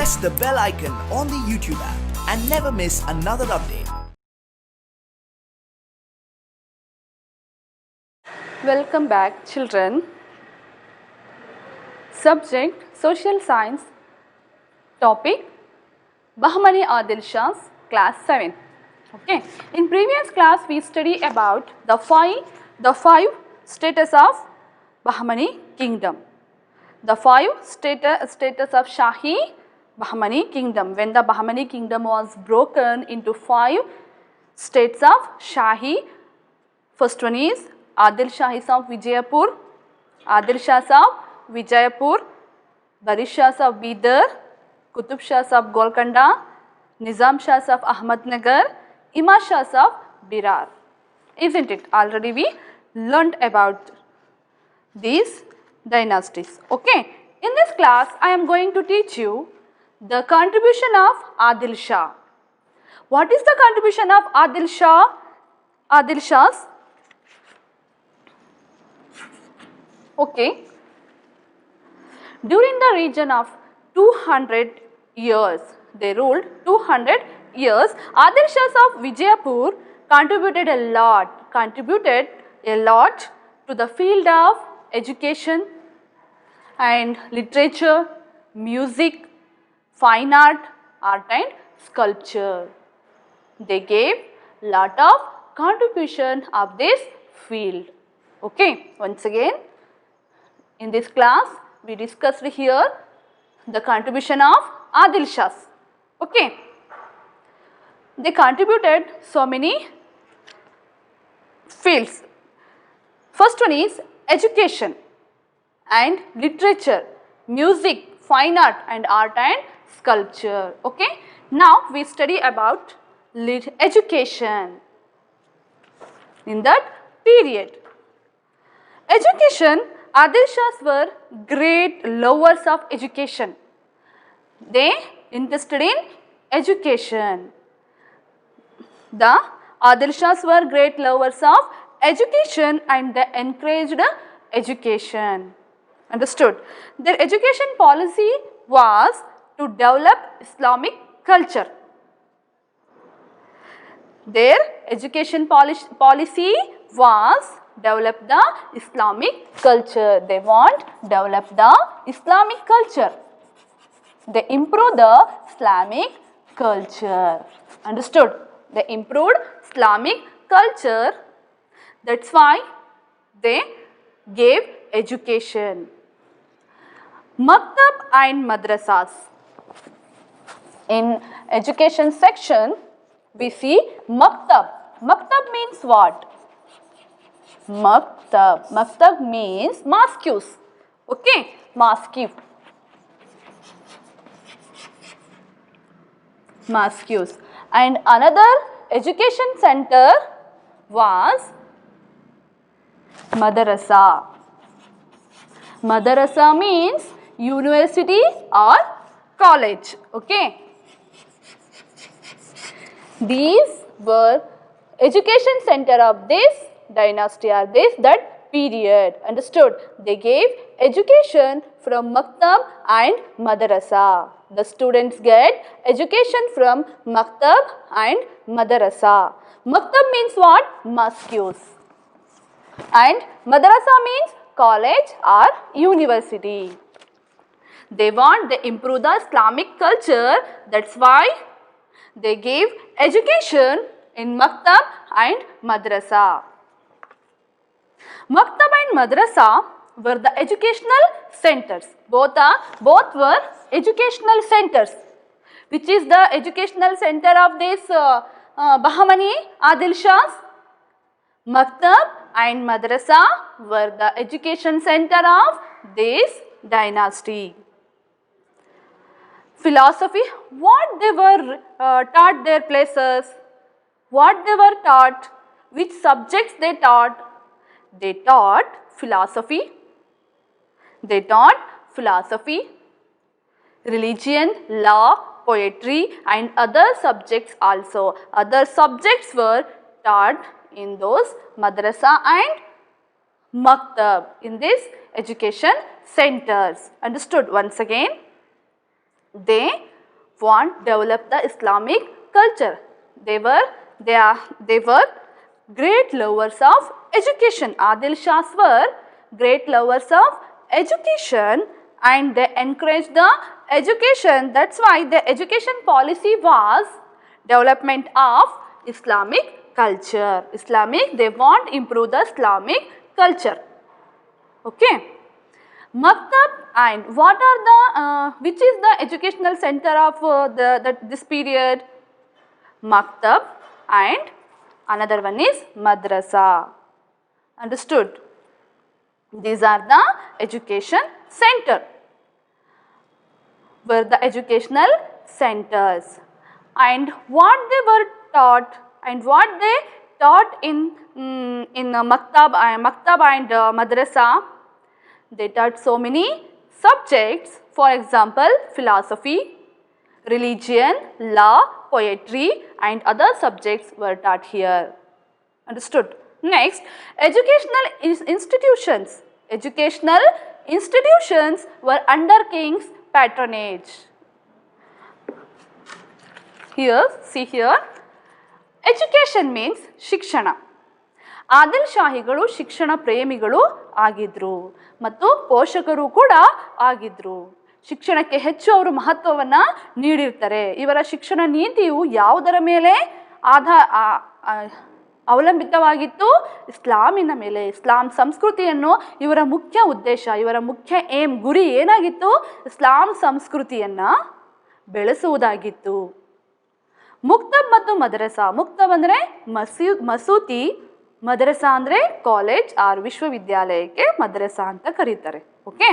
press the bell icon on the YouTube app and never miss another update. Welcome back, children. Subject Social Science. Topic Bahmani Adil Shah's class 7. Okay. In previous class we study about the five status of Bahmani kingdom. The five status of Shahi Bahmani kingdom. When the Bahmani kingdom was broken into 5 states of Shahi. First one is Adil Shahis of Vijayapur, Adil Shahs of Vijayapur, Barish Shahs of Bidar, Qutub Shahs of Golconda, Nizam Shahs of Ahmednagar, Imam Shahs of Berar. Isn't it? Already we learnt about these dynasties. Okay. In this class, I am going to teach you the contribution of Adil Shah. What is the contribution of Adil Shah? Adil Shahs. Okay. During the region of 200 years, they ruled 200 years. Adil Shahs of Vijayapur contributed a lot to the field of education and literature, music, fine art and sculpture. They gave lot of contribution of this field. Okay, once again, in this class we discussed here the contribution of Adil Shahs. Okay, they contributed so many fields. First one is education and literature, music, fine art and sculpture. Okay, now we study about education in that period. Education, Adil Shahs were great lovers of education. They interested in education. The Adil Shahs were great lovers of education and they encouraged education. Understood? Their education policy was to develop Islamic culture. Their education policy was develop the Islamic culture. They want develop the Islamic culture. They improve the Islamic culture. Understood? They improved Islamic culture. That's why they gave education. Maktab and madrasas. In education section, we see maktab. Maktab means what? Maktab. Maktab means mosques. Okay, mosque. Mosques. And another education center was madrasa. Madrasa means university or college. Okay. These were education center of this dynasty or that period. Understood? They gave education from maktab and madrasa. The students get education from maktab and madrasa. Maktab means what? Mosques. And madrasa means college or university. They improve the Islamic culture. That's why they gave education in maktab and madrasa. Maktab and madrasa were the educational centers. Both were educational centers. Which is the educational center of this Bahmani Adil Shahs? Maktab and madrasa were the education center of this dynasty. Philosophy, what they were taught their places, what they were taught, which subjects they taught. They taught philosophy, religion, law, poetry and other subjects also. Other subjects were taught in those madrasa and maktab, in these education centers. Understood? Once again, they want develop the Islamic culture. They were great lovers of education. Adil Shahs were great lovers of education and they encouraged the education. That's why the education policy was development of Islamic culture. They want to improve the Islamic culture. Okay. Maktab and what are the, which is the educational center of this period? Maktab and another one is madrasa. Understood? These are the education center. Were the educational centers and what they were taught and what they taught in maktab and madrasa. They taught so many subjects, for example, philosophy, religion, law, poetry and other subjects were taught here. Understood? Next, educational institutions. Educational institutions were under king's patronage. Here, see here, education means ಶಿಕ್ಷಣ. ಆದಿಲ್ ಶಾಹಿಗಳು ಶಿಕ್ಷಣ ಪ್ರೇಮಿಗಳು ಆಗಿದ್ರು ಮತ್ತು ಪೋಷಕರು ಕೂಡ ಆಗಿದ್ರು. ಶಿಕ್ಷಣಕ್ಕೆ ಹೆಚ್ಚು ಅವರು ಮಹತ್ವವನ್ನು ನೀಡಿರ್ತಾರೆ. ಇವರ ಶಿಕ್ಷಣ ನೀತಿಯು ಯಾವುದರ ಮೇಲೆ ಅವಲಂಬಿತವಾಗಿತ್ತು? ಇಸ್ಲಾಮಿನ ಮೇಲೆ. ಇಸ್ಲಾಂ ಸಂಸ್ಕೃತಿಯನ್ನು ಇವರ ಮುಖ್ಯ ಉದ್ದೇಶ, ಇವರ ಮುಖ್ಯ ಗುರಿ ಏನಾಗಿತ್ತು? ಇಸ್ಲಾಂ ಸಂಸ್ಕೃತಿಯನ್ನು ಬೆಳೆಸುವುದಾಗಿತ್ತು. ಮುಕ್ತಬ್ ಮತ್ತು ಮದರಸಾ. ಮುಕ್ತಬ್ ಅಂದರೆ ಮಸೂತಿ, ಮದರಸಾ ಅಂದರೆ ಕಾಲೇಜ್ ಆರ್ ವಿಶ್ವವಿದ್ಯಾಲಯಕ್ಕೆ ಮದರಸಾ ಅಂತ ಕರೀತಾರೆ. ಓಕೆ,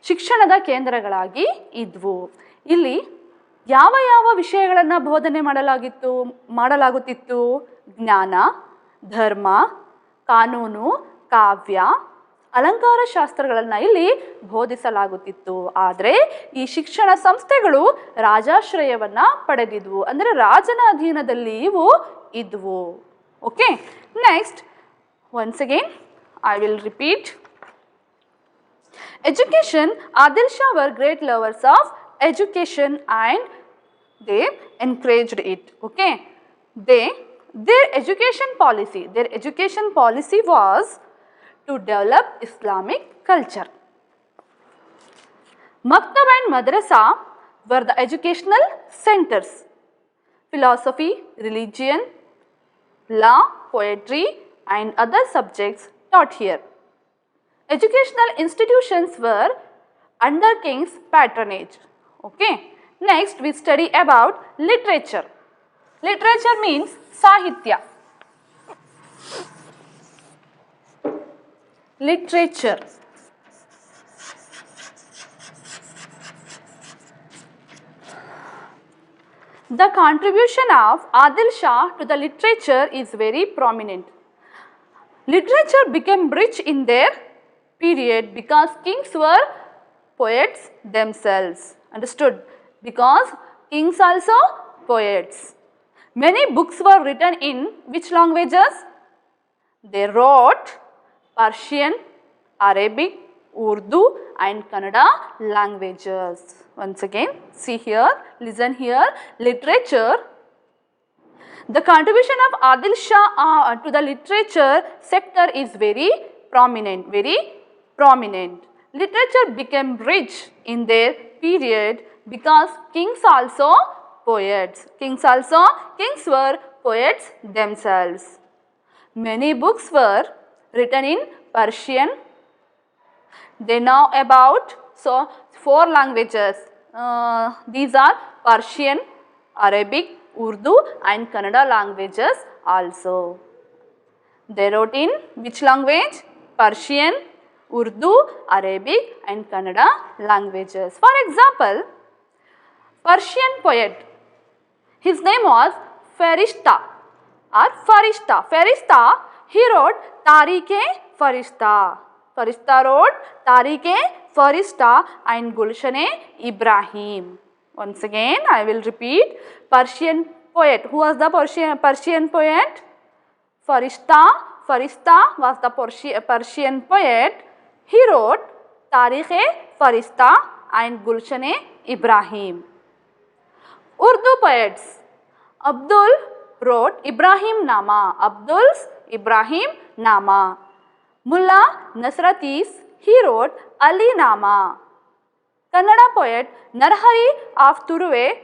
ಶಿಕ್ಷಣದ ಕೇಂದ್ರಗಳಾಗಿ ಇದ್ವು. ಇಲ್ಲಿ ಯಾವ ಯಾವ ವಿಷಯಗಳನ್ನು ಬೋಧನೆ ಮಾಡಲಾಗುತ್ತಿತ್ತು? ಜ್ಞಾನ, ಧರ್ಮ, ಕಾನೂನು, ಕಾವ್ಯ, ಅಲಂಕಾರ ಶಾಸ್ತ್ರಗಳನ್ನು ಇಲ್ಲಿ ಬೋಧಿಸಲಾಗುತ್ತಿತ್ತು. ಆದರೆ ಈ ಶಿಕ್ಷಣ ಸಂಸ್ಥೆಗಳು ರಾಜಾಶ್ರಯವನ್ನು ಪಡೆದಿದ್ವು, ಅಂದರೆ ರಾಜನ ಅಧೀನದಲ್ಲಿ ಇವು ಇದ್ವು. Okay, next once again I will repeat. Education. Adil Shah were great lovers of education and they encouraged it. Okay, their education policy was to develop Islamic culture. Maktab and madrasa were the educational centers. Philosophy, religion, law, poetry and other subjects taught here. Educational institutions were under king's patronage. Okay, next we study about literature. Literature means sahitya. Literature. The contribution of Adil Shah to the literature is very prominent. Literature became rich in their period because kings were poets themselves. Understood? Because kings also poets. Many books were written in which languages? They wrote Persian, Arabic, Urdu and Kannada languages. Once again, see here, listen here, literature. The contribution of Adil Shah to the literature sector is very prominent. Literature became rich in their period because kings were poets themselves. Many books were written in Persian. They know about 4 languages. These are Persian, Arabic, Urdu and Kannada languages also. They wrote in which language? Persian, Urdu, Arabic and Kannada languages. For example, Persian poet, his name was Farishta or Farishta. Farishta, he wrote Tarikh-e-Farishta. Farishta wrote Tarikh-e-Farishta and Gulshan-e-Ibrahim. Once again, I will repeat. Persian poet. Who was the Persian poet? Farishta. Farishta was the Persian poet. He wrote Tarikh-e-Farishta and Gulshan-e-Ibrahim. Urdu poets. Abdul wrote Ibrahim Nama. Abdul's Ibrahim Nama. Mullah Nasratis, he wrote Ali Nama. Kannada poet Narhari of Turave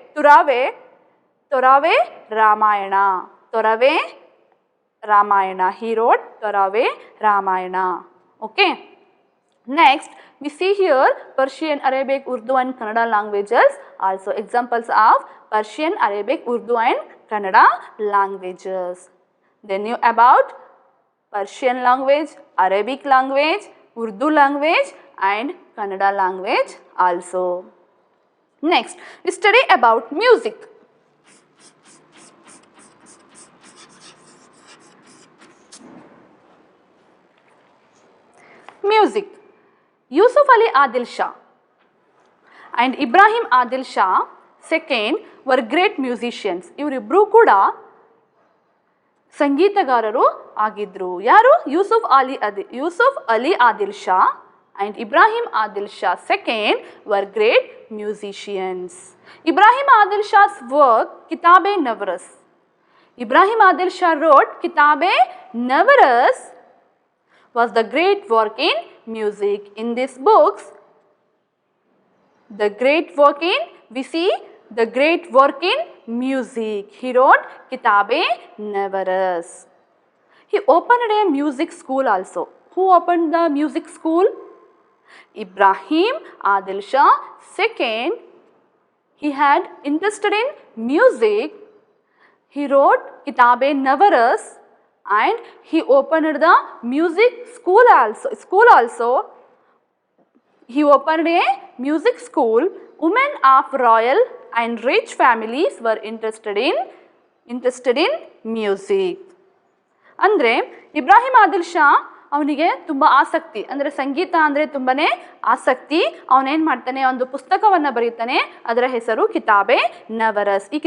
Ramayana. Torave Ramayana. He wrote Torave Ramayana. Okay. Next, we see here Persian, Arabic, Urdu and Kannada languages. Also examples of Persian, Arabic, Urdu and Kannada languages. They knew about Persian language, Arabic language, Urdu language and Kannada language also. Next, we study about music. Music. Yusuf Ali Adil Shah and Ibrahim Adil Shah II were great musicians. ಇವರಿಬ್ಬರೂ ಕೂಡ ಸಂಗೀತಗಾರರು ಆಗಿದ್ರು. ಯಾರು? Yusuf Ali Adil Shah and Ibrahim Adil Shah II were great musicians. Ibrahim Adil Shah's work Kitab-e-Navaras. Ibrahim Adil Shah wrote Kitab-e-Navaras was the great work in music. In these books, we see the great work in music. He wrote Kitab-e-Navaras. He opened a music school also. Who opened the music school? Ibrahim Adil Shah II. He had interested in music. He wrote Kitab-e-Navaras and he opened the music school also. He opened a music school. Women of royal and rich families were interested in music. ಅಂದರೆ ಇಬ್ರಾಹಿಂ ಆದಿಲ್ ಶಾ ಅವನಿಗೆ ತುಂಬ ಆಸಕ್ತಿ, ಅಂದರೆ ಸಂಗೀತ ಅಂದರೆ ತುಂಬನೇ ಆಸಕ್ತಿ. ಅವನೇನು ಮಾಡ್ತಾನೆ, ಒಂದು ಪುಸ್ತಕವನ್ನು ಬರೀತಾನೆ, ಅದರ ಹೆಸರು ಕಿತಾಬ್-ಎ-ನವರಸ್. ಈ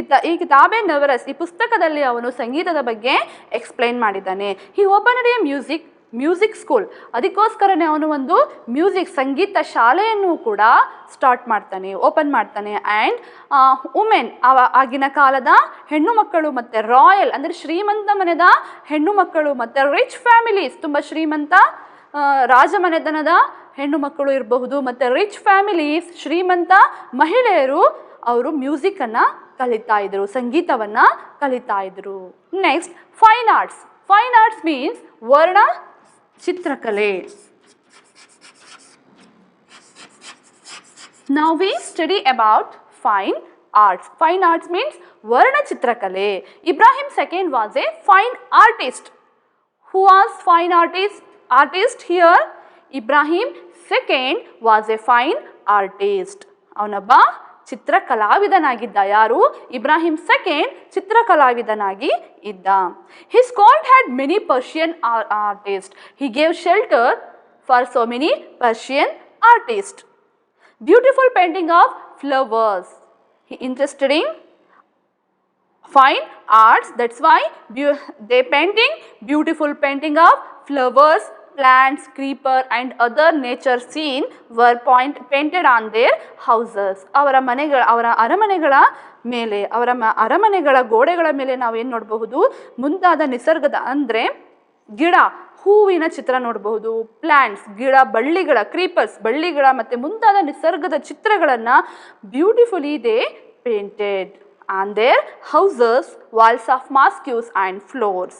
ಕಿತಾಬ್-ಎ-ನವರಸ್ ಈ ಪುಸ್ತಕದಲ್ಲಿ ಅವನು ಸಂಗೀತದ ಬಗ್ಗೆ ಎಕ್ಸ್ಪ್ಲೈನ್ ಮಾಡಿದ್ದಾನೆ. ಹಿ ಓಪನ್ಡ್ ಎ ಮ್ಯೂಸಿಕ್ ಸ್ಕೂಲ್. ಅದಕ್ಕೋಸ್ಕರನೇ ಅವನು ಒಂದು ಸಂಗೀತ ಶಾಲೆಯನ್ನು ಕೂಡ ಓಪನ್ ಮಾಡ್ತಾನೆ. ಆ್ಯಂಡ್ ವುಮೆನ್, ಆಗಿನ ಕಾಲದ ಹೆಣ್ಣು ಮಕ್ಕಳು ಮತ್ತು ರಾಯಲ್ ಅಂದರೆ ಶ್ರೀಮಂತ ಮನೆದ ಹೆಣ್ಣು ಮಕ್ಕಳು ಮತ್ತು ರಿಚ್ ಫ್ಯಾಮಿಲೀಸ್, ತುಂಬ ಶ್ರೀಮಂತ ರಾಜಮನೆತನದ ಹೆಣ್ಣು ಮಕ್ಕಳು ಇರಬಹುದು ಮತ್ತು ರಿಚ್ ಫ್ಯಾಮಿಲೀಸ್, ಶ್ರೀಮಂತ ಮಹಿಳೆಯರು, ಅವರು ಮ್ಯೂಸಿಕನ್ನು ಕಲಿತಾ ಇದ್ರು, ಸಂಗೀತವನ್ನು ಕಲಿತಾ ಇದ್ರು. Next, fine arts. Fine arts means ವರ್ಣ ಚಿತ್ರಕಲೆ. Now we study about fine arts. Fine arts means Varna Chitrakale. Ibrahim II was a fine artist. Who was fine artist here? Ibrahim II was a fine artist. ಅವನೊಬ್ಬ ಚಿತ್ರಕಲಾವಿದನಾಗಿದ್ದ. ಯಾರು? Ibrahim II ಚಿತ್ರಕಲಾವಿದನಾಗಿ ಇದ್ದ. His court had many Persian artists. He gave shelter for so many Persian artists. Beautiful painting of flowers. He interested in fine arts. That's why they beautiful painting of flowers, plants, creeper and other nature scene were painted on their houses. ಅವರ ಅರಮನೆಗಳ ಮೇಲೆ, ಅರಮನೆಗಳ ಗೋಡೆಗಳ ಮೇಲೆ ನಾವೇನು ನೋಡಬಹುದು, ಮುಂತಾದ ನಿಸರ್ಗದ ಅಂದರೆ ಗಿಡ, ಹೂವಿನ ಚಿತ್ರ ನೋಡಬಹುದು, ಪ್ಲಾಂಟ್ಸ್, ಗಿಡ, ಬಳ್ಳಿಗಳ, ಕ್ರೀಪರ್ಸ್, ಬಳ್ಳಿಗಳ ಮತ್ತು ಮುಂತಾದ ನಿಸರ್ಗದ ಚಿತ್ರಗಳನ್ನು beautifully they painted on their houses, walls of mosques and floors.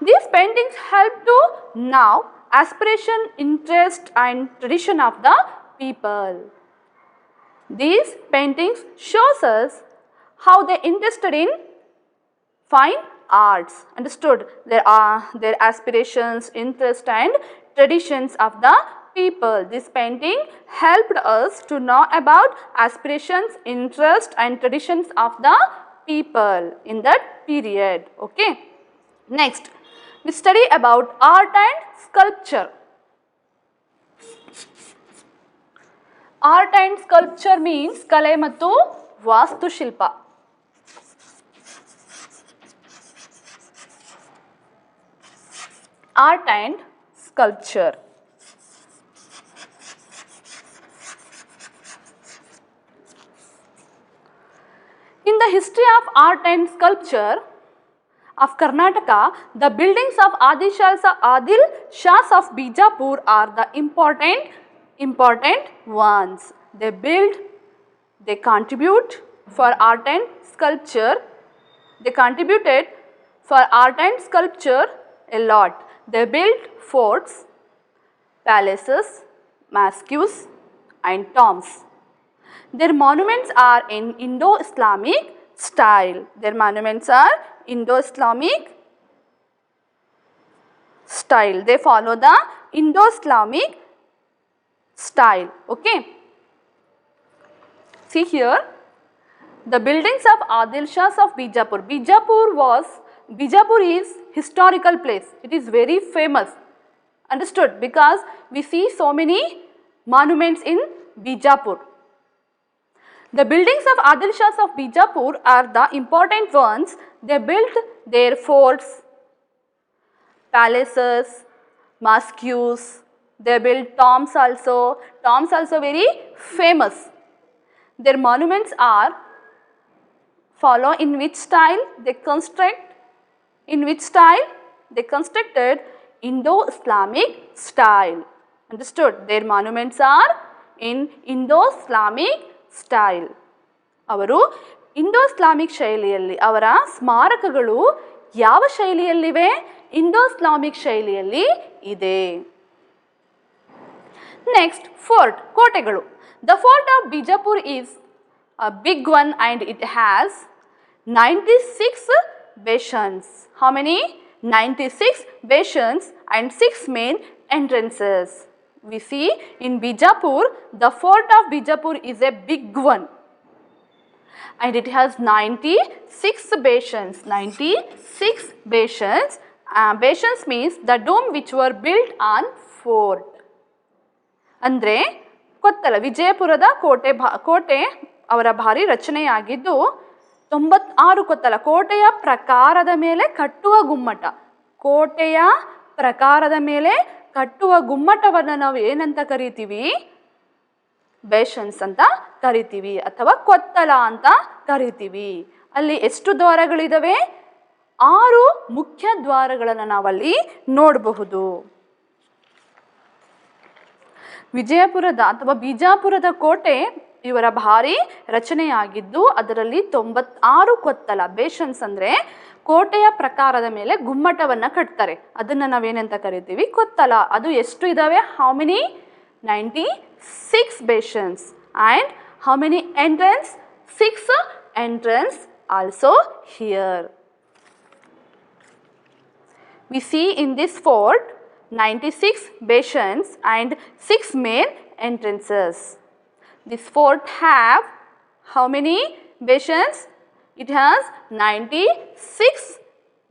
These paintings help to now aspiration, interest and tradition of the people. These paintings shows us how they interested in fine arts, understood their aspirations, interest and traditions of the people. This painting helped us to know about aspirations, interest and traditions of the people in that period. Okay. Next, we study about art and sculpture. Art and sculpture means ಕಲೆ ಮತ್ತು ವಾಸ್ತುಶಿಲ್ಪ. Art and sculpture. the history of art and sculpture of Karnataka, the buildings of Adil Shahs of Bijapur are the important ones. They contribute for art and sculpture. They contributed for art and sculpture a lot. They built forts, palaces, mosques and tombs. Their monuments are in Indo-Islamic style. Their monuments are Indo-Islamic style. They follow the Indo-Islamic style. Okay. See here, the buildings of Adil Shahs of Bijapur. Bijapur is historical place. It is very famous. Understood? Because we see so many monuments in Bijapur. The buildings of Adil Shahs of Bijapur are the important ones. They built their forts, palaces, mosques. They built tombs also. Tombs also very famous. Their monuments are follow in which style they construct? In which style? They constructed Indo-Islamic style. Understood? Their monuments are in Indo-Islamic style. ಅವರು Indo-Islamic ಶೈಲಿಯಲ್ಲಿ, ಅವರ ಸ್ಮಾರಕಗಳು ಯಾವ ಶೈಲಿಯಲ್ಲಿವೆ? Indo-Islamic ಶೈಲಿಯಲ್ಲಿ ಇದೆ. Next, fort, ಕೋಟೆಗಳು. The fort of Bijapur is a big one and it has 96 bastions. How many? 96 bastions and 6 main entrances. We see in Bijapur, the fort of Bijapur is a big one and it has 96 bastions. 96 bastions. Bastions means the dome which were built on fort. ಅಂದರೆ ಕೊತ್ತಲ, ವಿಜಯಪುರದ ಕೋಟೆ ಅವರ ಭಾರಿ ರಚನೆಯಾಗಿದ್ದು 96 ಕೊತ್ತಲ. ಕೋಟೆಯ ಪ್ರಕಾರದ ಮೇಲೆ ಕಟ್ಟುವ ಗುಮ್ಮಟ. ಕೋಟೆಯ ಪ್ರಕಾರದ ಮೇಲೆ ಕಟ್ಟುವ ಗುಮ್ಮಟವನ್ನು ನಾವು ಏನಂತ ಕರಿತೀವಿ? ಬೇಷನ್ಸ್ ಅಂತ ಕರಿತೀವಿ ಅಥವಾ ಕೊತ್ತಲ ಅಂತ ಕರಿತೀವಿ. ಅಲ್ಲಿ ಎಷ್ಟು ದ್ವಾರಗಳಿದಾವೆ? 6 ಮುಖ್ಯ ದ್ವಾರಗಳನ್ನು ನಾವಲ್ಲಿ ನೋಡಬಹುದು. ವಿಜಯಪುರದ ಅಥವಾ ಬಿಜಾಪುರದ ಕೋಟೆ ಇವರ ಭಾರಿ ರಚನೆಯಾಗಿದ್ದು ಅದರಲ್ಲಿ 96 ಕೊತ್ತಲ, ಬೇಷನ್ಸ್ ಅಂದರೆ ಕೋಟೆಯ ಪ್ರಕಾರದ ಮೇಲೆ ಗುಮ್ಮಟವನ್ನು ಕಟ್ತಾರೆ. ಅದನ್ನು ನಾವೇನಂತ ಕರಿತೀವಿ? ಕೊತ್ತಲ. ಅದು ಎಷ್ಟು ಇದ್ದಾವೆ? How many? 96 bastions. And how many entrance? 6 entrance also here. We see in this fort 96 bastions and 6 main entrances. This fort have how many bastions? It has 96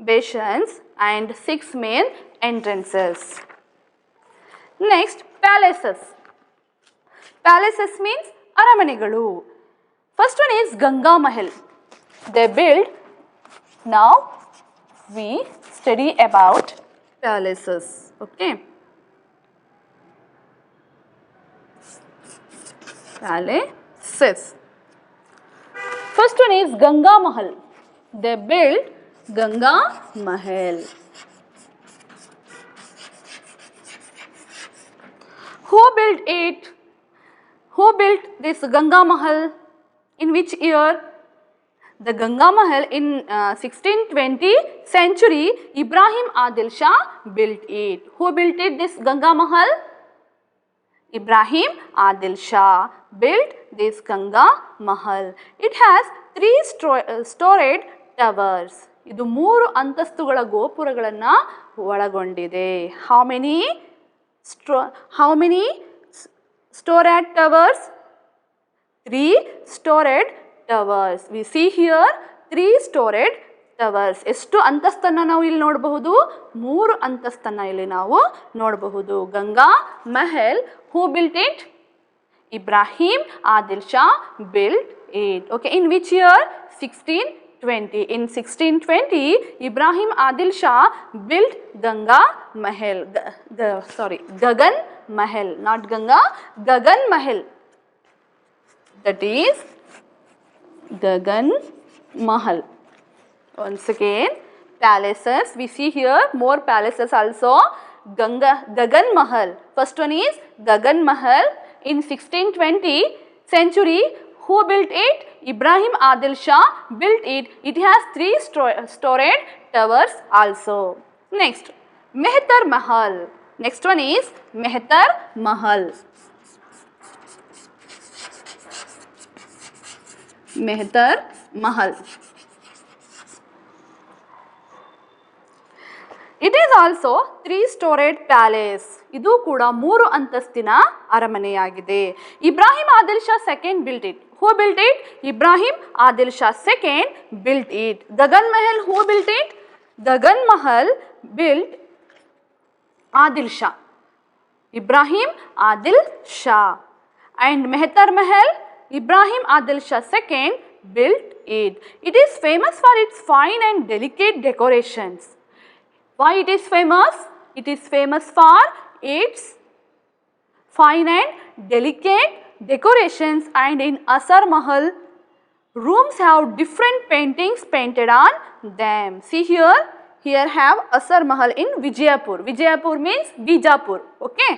bastions and 6 main entrances. Next, palaces. Palaces means aramanegalu. First one is Ganga Mahal. They built. Now we study about palaces. Okay. Palaces. First one is Ganga Mahal. They built Ganga Mahal. Who built it? Who built this Ganga Mahal? In which year? The Ganga Mahal in 1620 century, Ibrahim Adil Shah built it. Who built it, this Ganga Mahal? Ibrahim Adil Shah built this Ganga Mahal. It has 3 storied towers. ಇದು 3 ಅಂತಸ್ತುಗಳ ಗೋಪುರಗಳನ್ನು ಒಳಗೊಂಡಿದೆ. How many storied towers? 3 storied towers. We see here 3 storied towers. ಎಷ್ಟು ಅಂತಸ್ತನ್ನು ನಾವು ಇಲ್ಲಿ ನೋಡಬಹುದು? 3 ಅಂತಸ್ತನ್ನು ಇಲ್ಲಿ ನಾವು ನೋಡಬಹುದು. Ganga Mahal. Who built it? Ibrahim Adil Shah built it. Okay, in which year? 1620. In 1620, Ibrahim Adil Shah built Ganga Mahal. Gagan Mahal, not Ganga, Gagan Mahal. That is Gagan Mahal. Once again, palaces. We see here more palaces also. Gagan Mahal. First one is Gagan Mahal in 1620 century. Who built it? Ibrahim Adil Shah built it. It has 3 storied towers also. Next, Mehtar Mahal. Next one is Mehtar Mahal. Mehtar Mahal. It is also 3-storied palace. ಇದು ಕೂಡ 3 ಅಂತಸ್ತಿನ ಅರಮನೆಯಾಗಿದೆ. Ibrahim Adil Shah II built it. Who built it? Ibrahim Adil Shah II built it. Gagan Mahal, who built it? Gagan Mahal built Adil Shah. Ibrahim Adil Shah. And Mehtar Mahal, Ibrahim Adil Shah II built it. It is famous for its fine and delicate decorations. Why it is famous? It is famous for its fine and delicate decorations, and in Asar Mahal, rooms have different paintings painted on them. See here, here have Asar Mahal in Vijayapur. Vijayapur means Bijapur, okay?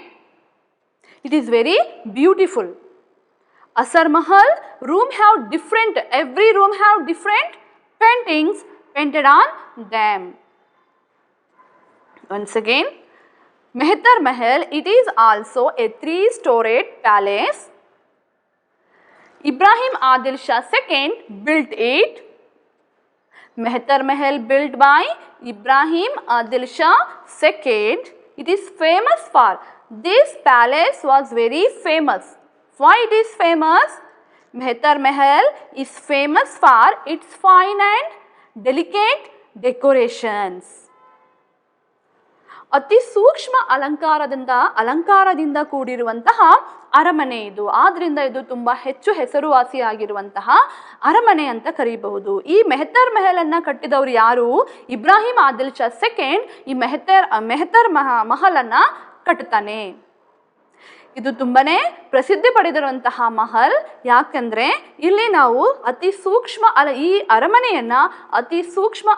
It is very beautiful. Asar Mahal, every room have different paintings painted on them. Once again, Mehtar Mahal, it is also a 3-storied palace. Ibrahim Adil Shah II built it. Mehtar Mahal built by Ibrahim Adil Shah II. It is famous for, this palace was very famous. Why it is famous? Mehtar Mahal is famous for its fine and delicate decorations. ಅತಿ ಸೂಕ್ಷ್ಮ ಅಲಂಕಾರದಿಂದ ಕೂಡಿರುವಂತಹ ಅರಮನೆ ಇದು. ಆದ್ದರಿಂದ ಇದು ತುಂಬ ಹೆಚ್ಚು ಹೆಸರುವಾಸಿಯಾಗಿರುವಂತಹ ಅರಮನೆ ಅಂತ ಕರೀಬಹುದು. ಈ ಮೆಹತರ್ ಮಹಲನ್ನು ಕಟ್ಟಿದವರು ಯಾರು? ಇಬ್ರಾಹಿಂ ಆದಿಲ್ ಶಾ ಸೆಕೆಂಡ್ ಈ ಮೆಹತರ್ ಮಹಲನ್ನು ಕಟ್ಟುತ್ತಾನೆ. ಇದು ತುಂಬನೇ ಪ್ರಸಿದ್ಧಿ ಪಡೆದಿರುವಂತಹ ಮಹಲ್. ಯಾಕಂದ್ರೆ ಇಲ್ಲಿ ನಾವು ಈ ಅರಮನೆಯನ್ನ ಅತಿ ಸೂಕ್ಷ್ಮ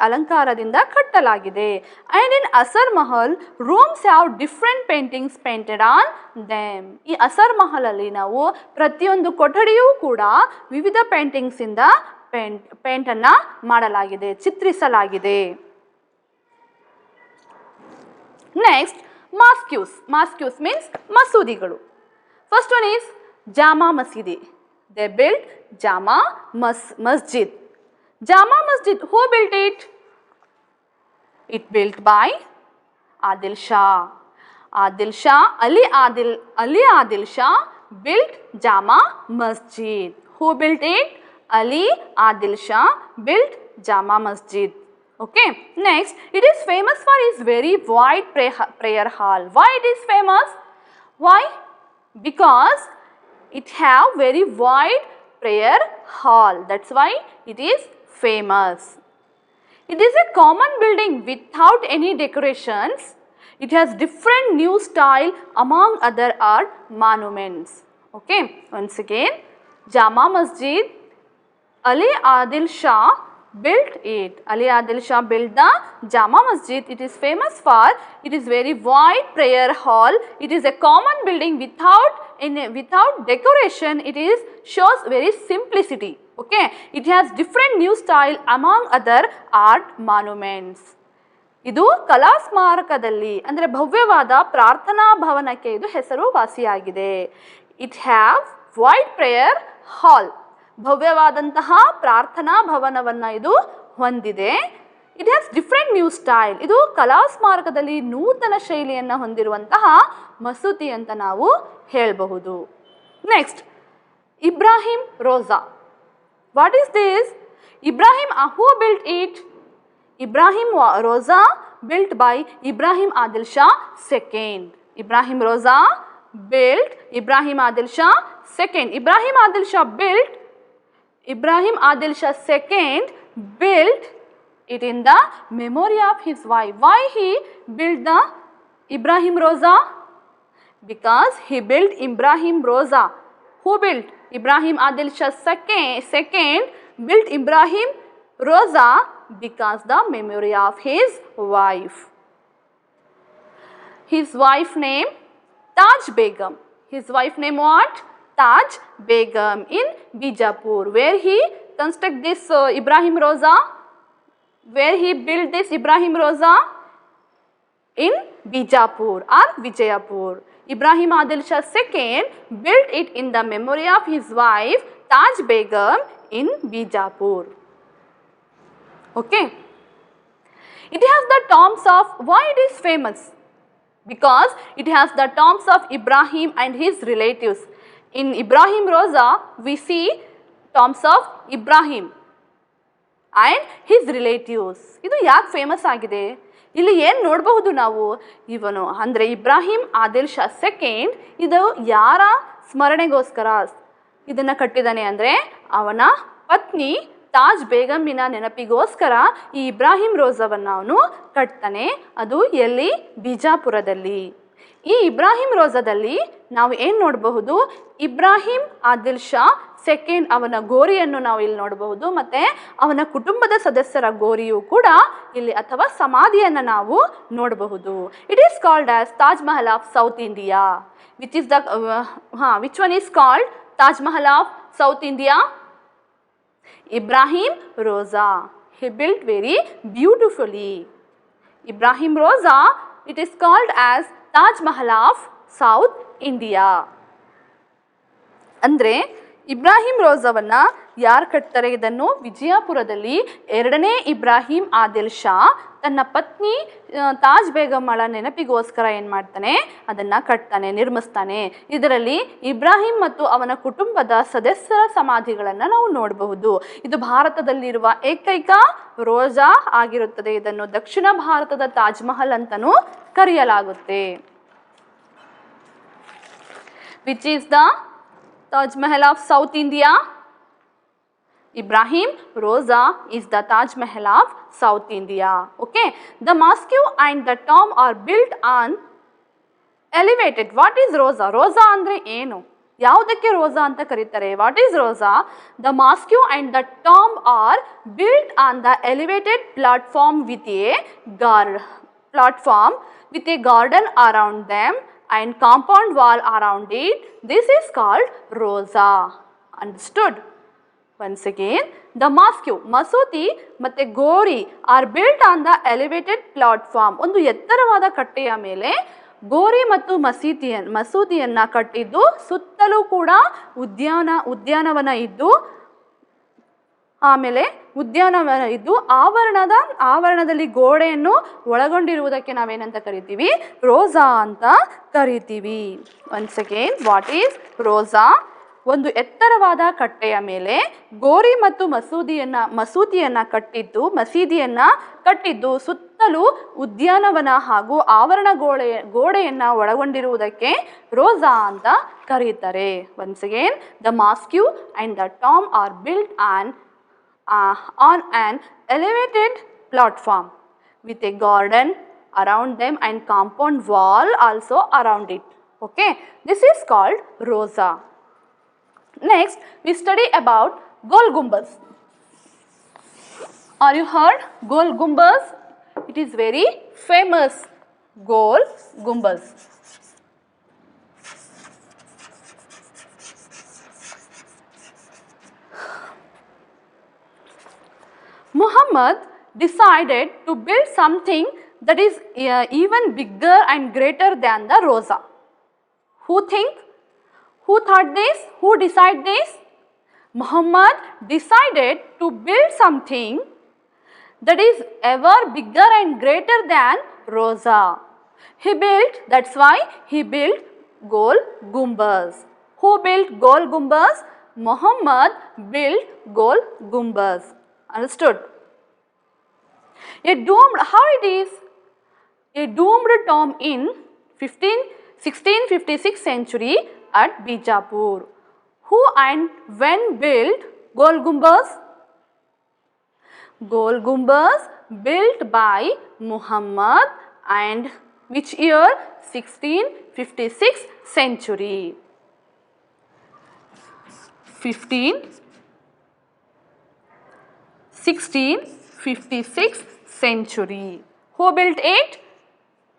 ಅಲಂಕಾರದಿಂದ ಕಟ್ಟಲಾಗಿದೆ. And in Asar Mahal rooms have different paintings painted on them. ಈ ಅಸರ್ ಮಹಲ್ ಅಲ್ಲಿ ನಾವು ಪ್ರತಿಯೊಂದು ಕೊಠಡಿಯೂ ಕೂಡ ವಿವಿಧ ಪೇಂಟಿಂಗ್ಸ್ ಇಂದ ಪೇಂಟ್ ಅನ್ನ ಮಾಡಲಾಗಿದೆ, ಚಿತ್ರಿಸಲಾಗಿದೆ. ನೆಕ್ಸ್ಟ್, ಮಾಸ್ಕ್ಯೂಸ್ ಮೀನ್ಸ್ ಮಸೂದಿಗಳು. First one is Jama Masjid. They built Jama Masjid. Jama Masjid, who built it? It built by Adil Shah. Ali Adil Shah built Jama Masjid. Who built it? Ali Adil Shah built Jama Masjid. Okay. Next, it is famous for its very wide prayer hall. Why it is famous? Why? Because it have very wide prayer hall. That's why it is famous. It is a common building without any decorations. It has different new style among other art monuments. Okay, once again, Jama Masjid, Ali Adil Shah built it. Ali Adil Shah built the Jama Masjid. It is famous for it is very wide prayer hall. It is a common building without decoration. It is shows very simplicity. Okay, it has different new style among other art monuments. ಇದು ಕಲಾ ಸ್ಮಾರಕದಲ್ಲಿ ಅಂದರೆ ಭವ್ಯವಾದ ಪ್ರಾರ್ಥನಾ ಭವನಕ್ಕೆ ಇದು ಹೆಸರುವಾಸಿಯಾಗಿದೆ. It have wide prayer hall. ಭವ್ಯವಾದಂತಹ ಪ್ರಾರ್ಥನಾ ಭವನವನ್ನು ಇದು ಹೊಂದಿದೆ. It has different new style. ಇದು ಕಲಾ ಸ್ಮಾರಕದಲ್ಲಿ ನೂತನ ಶೈಲಿಯನ್ನು ಹೊಂದಿರುವಂತಹ ಮಸೂತಿ ಅಂತ ನಾವು ಹೇಳಬಹುದು. Next, Ibrahim Roza. What is this? Who built it? Ibrahim Roza built by Ibrahim Adil Shah II. Ibrahim Roza built Ibrahim Adil Shah II. Ibrahim Adil Shah II built it in the memory of his wife. Why he built the Ibrahim Roza? Because he built Ibrahim Roza. Who built? Ibrahim Adil Shah second built Ibrahim Roza because the memory of his wife. His wife name Taj Begum. His wife name what? Taj Begum in Bijapur. Where he construct this Ibrahim Roza? Where he built this Ibrahim Roza? In Bijapur or Vijayapur. Ibrahim Adil Shah II built it in the memory of his wife Taj Begum in Bijapur. Okay. It has the tombs of, why it is famous? Because it has the tombs of Ibrahim and his relatives. In Ibrahim Roza, we see tombs of Ibrahim and his relatives. ಇದು ಯಾಕೆ famous ಆಗಿದೆ? ಇಲ್ಲಿ ಏನು ನೋಡಬಹುದು ನಾವು? ಇವನು ಅಂದರೆ Ibrahim Adil Shah second ಇದು ಯಾರ ಸ್ಮರಣೆಗೋಸ್ಕರ ಇದನ್ನು ಕಟ್ಟಿದ್ದಾನೆ ಅಂದರೆ ಅವನ ಪತ್ನಿ ತಾಜ್ ಬೇಗಂನ ನೆನಪಿಗೋಸ್ಕರ ಈ ಇಬ್ರಾಹಿಂ ರೋಜಾವನ್ನು ಅವನು ಕಟ್ತಾನೆ. ಅದು ಎಲ್ಲಿ? ಬಿಜಾಪುರದಲ್ಲಿ. ಈ ಇಬ್ರಾಹಿಂ ರೋಜಾದಲ್ಲಿ ನಾವು ಏನು ನೋಡಬಹುದು? ಇಬ್ರಾಹಿಂ ಆದಿಲ್ ಶಾ ಸೆಕೆಂಡ್ ಅವನ ಗೋರಿಯನ್ನು ನಾವು ಇಲ್ಲಿ ನೋಡಬಹುದು ಮತ್ತು ಅವನ ಕುಟುಂಬದ ಸದಸ್ಯರ ಗೋರಿಯು ಕೂಡ ಇಲ್ಲಿ ಅಥವಾ ಸಮಾಧಿಯನ್ನು ನಾವು ನೋಡಬಹುದು. It is called as Taj Mahal of south India. Which one is called Taj Mahal of south India? Ibrahim Roza. He built very beautifully. Ibrahim Roza, it is called as Taj Mahal of South India. ಅಂದರೆ ಇಬ್ರಾಹಿಂ ರೋಜಾವನ್ನು ಯಾರು ಕಟ್ತಾರೆ? ಇದನ್ನು ವಿಜಯಪುರದಲ್ಲಿ ಎರಡನೇ ಇಬ್ರಾಹಿಂ ಆದಿಲ್ ಶಾ ತನ್ನ ಪತ್ನಿ ತಾಜ್ ಬೇಗಮ್ಮಳ ನೆನಪಿಗೋಸ್ಕರ ಏನು ಮಾಡ್ತಾನೆ? ಅದನ್ನು ಕಟ್ತಾನೆ, ನಿರ್ಮಿಸ್ತಾನೆ. ಇದರಲ್ಲಿ ಇಬ್ರಾಹಿಂ ಮತ್ತು ಅವನ ಕುಟುಂಬದ ಸದಸ್ಯರ ಸಮಾಧಿಗಳನ್ನು ನಾವು ನೋಡಬಹುದು. ಇದು ಭಾರತದಲ್ಲಿರುವ ಏಕೈಕ ರೋಜಾ ಆಗಿರುತ್ತದೆ. ಇದನ್ನು ದಕ್ಷಿಣ ಭಾರತದ ತಾಜ್ ಮಹಲ್ ಅಂತಲೂ ಕರೆಯಲಾಗುತ್ತೆ. Which is the Taj Mahal of South India? Ibrahim Roza is the Taj Mahal of South India. Okay. The mosque and the tomb are built on elevated. What is Roza? Roza andre ಏನು? ಯಾವುದಕ್ಕೆ ರೋಜಾ ಅಂತ ಕರೀತಾರೆ? What is Roza? The mosque and the tomb are built on the elevated platform with a garden around them and compound wall around it. This is called Roza. Understood? Once again, the mosque, ಮಸೂತಿ ಮತ್ತು ಗೋರಿ are built on the elevated platform. ಒಂದು ಎತ್ತರವಾದ ಕಟ್ಟೆಯ ಮೇಲೆ ಗೋರಿ ಮತ್ತು ಮಸೂತಿಯನ್ನು ಕಟ್ಟಿದ್ದು, ಸುತ್ತಲೂ ಕೂಡ ಉದ್ಯಾನವನ ಇದ್ದು, ಆಮೇಲೆ ಉದ್ಯಾನವನ ಇದ್ದು ಆವರಣದಲ್ಲಿ ಗೋಡೆಯನ್ನು ಒಳಗೊಂಡಿರುವುದಕ್ಕೆ ನಾವೇನಂತ ಕರಿತೀವಿ? ರೋಜಾ ಅಂತ ಕರಿತೀವಿ. ಒನ್ಸ್ ಅಗೇನ್, ವಾಟ್ ಈಸ್ ರೋಜಾ? ಒಂದು ಎತ್ತರವಾದ ಕಟ್ಟೆಯ ಮೇಲೆ ಗೋರಿ ಮತ್ತು ಮಸೀದಿಯನ್ನು ಕಟ್ಟಿದ್ದು ಸುತ್ತಲೂ ಉದ್ಯಾನವನ ಹಾಗೂ ಆವರಣ ಗೋಡೆಯನ್ನು ಒಳಗೊಂಡಿರುವುದಕ್ಕೆ ರೋಜಾ ಅಂತ ಕರೀತಾರೆ. Once again, the mosque and the tomb are built on an elevated platform with a garden around them and compound wall also around it. Okay, this is called Roza. Next, we study about Gol Gumbaz. Are you heard Gol Gumbaz? It is very famous. Gol Gumbaz. Muhammad decided to build something that is even bigger and greater than the Roza. Who thought this? Who decided this? Muhammad decided to build something that is ever bigger and greater than Roza. That's why he built Gol Gumbaz. Who built Gol Gumbaz? Muhammad built Gol Gumbaz. Understood? How it is? A domed tomb in 1656 century at Bijapur. Who and when built Gol Gumbaz? Gol Gumbaz built by Muhammad and which year? 1656 century. 1656 century. Who built it?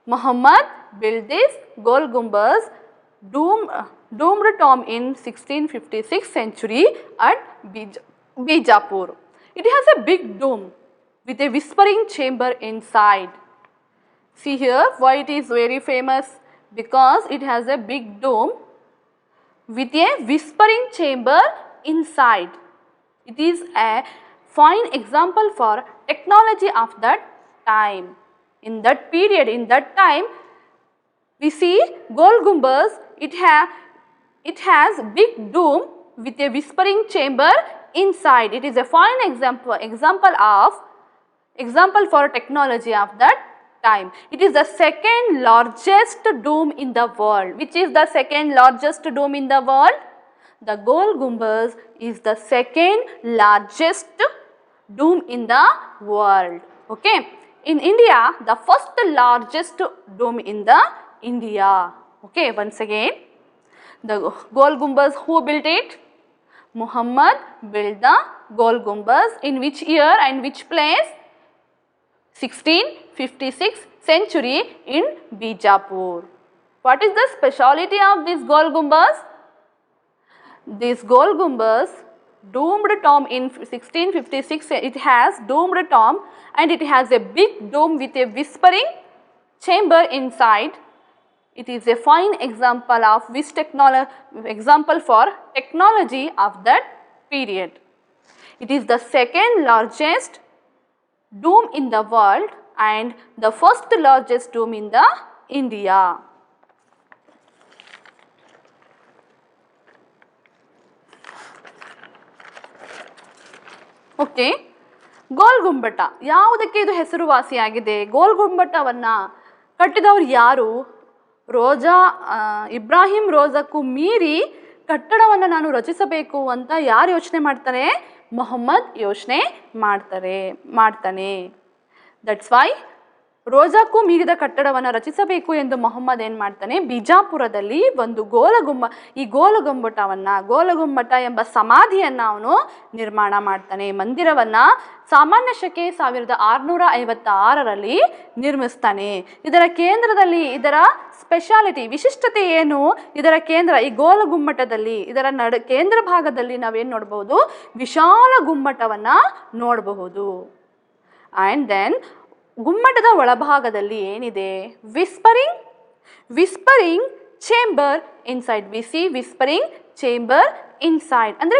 Muhammad built this Gol Gumbaz doomed tomb in 1656 century at Bijapur. It has a big dome with a whispering chamber inside. See here why it is very famous, because it has a big dome with a whispering chamber inside. It is a fine example for technology of that time. In that period, in that time, we see Gol Gumbaz, it has big dome with a whispering chamber inside. It is a fine example for technology of that time. It is the second largest dome in the world. Which is the second largest dome in the world? The Gol Gumbaz is the second largest dome in the world. Okay. In India, the first largest dome in the India. Okay, once again, the Gol Gumbaz, who built it? Muhammad built the Gol Gumbaz in which year and which place? 1656 century in Bijapur. What is the speciality of this Gol Gumbaz? This Gol Gumbaz domed tomb in 1656, it has domed tomb and it has a big dome with a whispering chamber inside. It is a fine example of example for technology of that period. It is the second largest dome in the world and the first largest dome in the India. Okay. ಗೋಲ್ ಗುಮ್ಮಟ ಯಾವುದಕ್ಕೆ ಇದು ಹೆಸರುವಾಸಿಯಾಗಿದೆ? ಗೋಲ್ ಗುಮ್ಮಟವನ್ನು ಕಟ್ಟಿದವರು ಯಾರು? ಇಬ್ರಾಹಿಂ ರೋಜಕ್ಕೂ ಮೀರಿ ಕಟ್ಟಡವನ್ನು ನಾನು ರಚಿಸಬೇಕು ಅಂತ ಯಾರು ಯೋಚನೆ ಮಾಡ್ತಾರೆ? ಮೊಹಮ್ಮದ್ ಯೋಚನೆ ಮಾಡ್ತಾನೆ. ದಟ್ಸ್ ವೈ ರೋಜಾಕ್ಕೂ ಮೀರಿದ ಕಟ್ಟಡವನ್ನು ರಚಿಸಬೇಕು ಎಂದು ಮೊಹಮ್ಮದ್ ಏನು ಮಾಡ್ತಾನೆ? ಬಿಜಾಪುರದಲ್ಲಿ ಒಂದು ಈ ಗೋಲಗುಮ್ಮಟ ಎಂಬ ಸಮಾಧಿಯನ್ನು ಅವನು ನಿರ್ಮಾಣ ಮಾಡ್ತಾನೆ. ಮಂದಿರವನ್ನು ಸಾಮಾನ್ಯ ಶಕೆ 1656ರಲ್ಲಿ ನಿರ್ಮಿಸ್ತಾನೆ. ಇದರ ಕೇಂದ್ರದಲ್ಲಿ ಇದರ ಸ್ಪೆಷಾಲಿಟಿ ವಿಶಿಷ್ಟತೆ ಏನು? ಇದರ ಕೇಂದ್ರ ಈ ಗೋಲಗುಮ್ಮಟದಲ್ಲಿ ಇದರ ಕೇಂದ್ರ ಭಾಗದಲ್ಲಿ ನಾವೇನು ನೋಡಬಹುದು? ವಿಶಾಲ ಗುಮ್ಮಟವನ್ನು ನೋಡಬಹುದು. ಆ್ಯಂಡ್ ದೆನ್ ಗುಮ್ಮಟದ ಒಳಭಾಗದಲ್ಲಿ ಏನಿದೆ? Whispering chamber inside. We see whispering chamber inside ಅಂದರೆ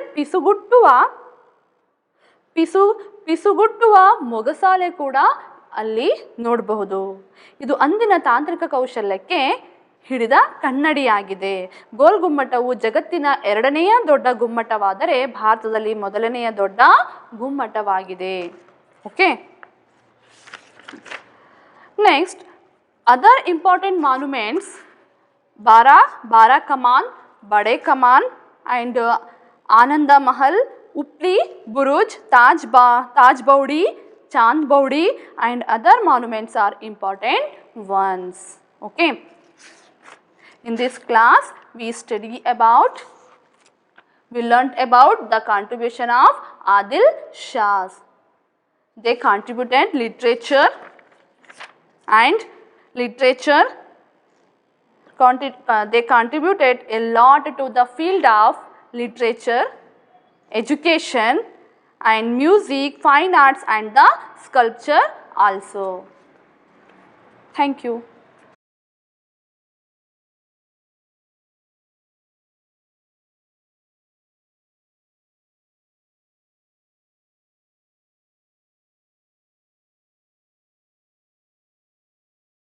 ಪಿಸುಗುಟ್ಟುವ ಮೊಗಸಾಲೆ ಕೂಡ ಅಲ್ಲಿ ನೋಡಬಹುದು. ಇದು ಅಂದಿನ ತಾಂತ್ರಿಕ ಕೌಶಲ್ಯಕ್ಕೆ ಹಿಡಿದ ಕನ್ನಡಿಯಾಗಿದೆ. ಗೋಲ್ ಗುಮ್ಮಟವು ಜಗತ್ತಿನ 2ನೆಯ ದೊಡ್ಡ ಗುಮ್ಮಟವಾದರೆ ಭಾರತದಲ್ಲಿ ಮೊದಲನೆಯ ದೊಡ್ಡ ಗುಮ್ಮಟವಾಗಿದೆ. Okay. Next, other important monuments, Bara Kaman, Bade Kaman and Ananda Mahal, Upli, Buruj, Taj Baudi, Chand Baudi and other monuments are important ones. Okay. In this class, we learnt about the contribution of Adil Shahs. They contributed literature. They contributed a lot to the field of literature, education and music, fine arts and the sculpture also. Thank you.